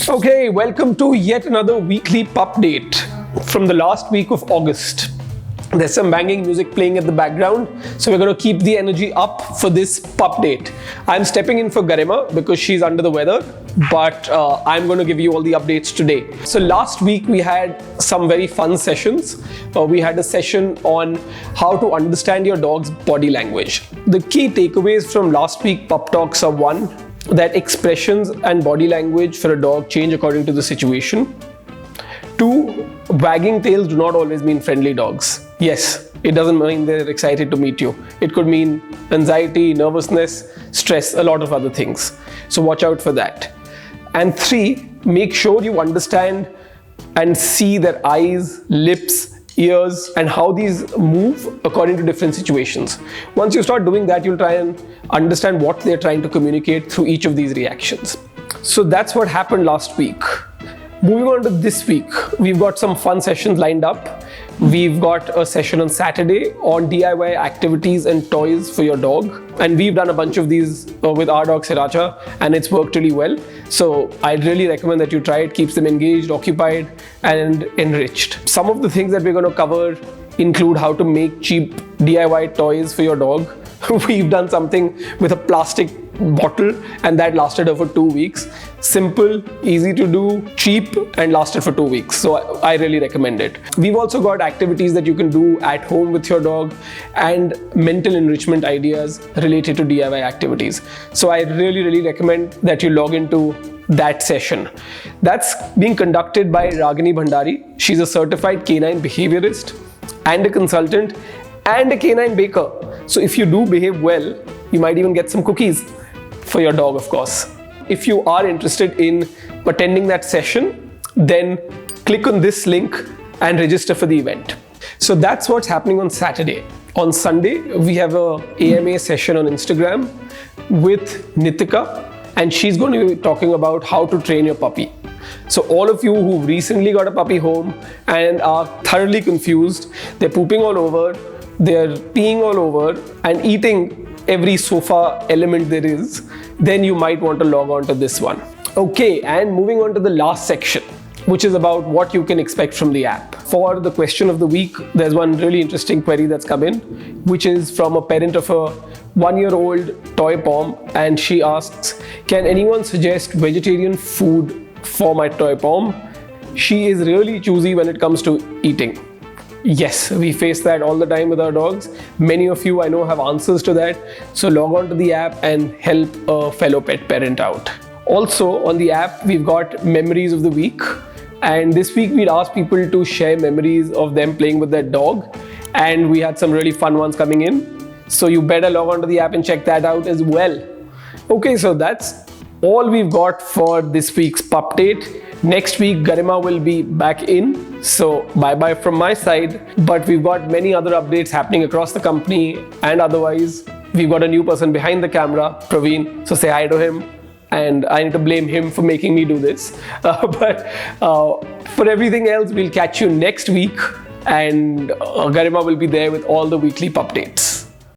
Okay, welcome to yet another weekly PupDate from the last week of August. There's some banging music playing at the background, so we're going to keep the energy up for this PupDate. I'm stepping in for Garima because she's under the weather, but I'm going to give you all the updates today. So last week we had some very fun sessions. We had a session on how to understand your dog's body language. The key takeaways from last week Pup Talks are: one, that expressions and body language for a dog change according to the situation. Two, wagging tails do not always mean friendly dogs. Yes, it doesn't mean they're excited to meet you. It could mean anxiety, nervousness, stress, a lot of other things. So watch out for that. And three, make sure you understand and see their eyes, lips, ears, and how these move according to different situations. Once you start doing that, you'll try and understand what they're trying to communicate through each of these reactions. So that's what happened last week. Moving on to this week, we've got some fun sessions lined up. We've got a session on Saturday on DIY activities and toys for your dog. And we've done a bunch of these with our dog Sriracha, and it's worked really well. So I'd really recommend that you try it. Keeps them engaged, occupied, and enriched. Some of the things that we're going to cover include how to make cheap DIY toys for your dog. We've done something with a plastic bottle, and that lasted her for 2 weeks. Simple, easy to do, cheap, and lasted for 2 weeks. So I really recommend it. We've also got activities that you can do at home with your dog and mental enrichment ideas related to DIY activities. So I really recommend that you log into that session. That's being conducted by Ragini Bhandari. She's a certified canine behaviorist and a consultant and a canine baker. So if you do behave well, you might even get some cookies for your dog, of course. If you are interested in attending that session, then click on this link and register for the event. So that's what's happening on Saturday. On Sunday, we have a AMA session on Instagram with Nitika, and she's going to be talking about how to train your puppy. So all of you who recently got a puppy home and are thoroughly confused, they're pooping all over, they're peeing all over and eating every sofa element there is, then you might want to log on to this one. Okay, and moving on to the last section, which is about what you can expect from the app. For the question of the week, there's one really interesting query that's come in, which is from a parent of a 1-year-old toy pom, and she asks, can anyone suggest vegetarian food for my toy pom? She is really choosy when it comes to eating. Yes, we face that all the time with our dogs. Many of you I know have answers to that. So log on to the app and help a fellow pet parent out. Also on the app, we've got memories of the week. And this week we'd asked people to share memories of them playing with their dog. And we had some really fun ones coming in. So you better log on to the app and check that out as well. Okay, so that's all we've got for this week's PupDate. Next week, Garima will be back in, so bye-bye from my side. But we've got many other updates happening across the company and otherwise. We've got a new person behind the camera, Praveen, so say hi to him. And I need to blame him for making me do this. But for everything else, we'll catch you next week, and Garima will be there with all the weekly PupDates.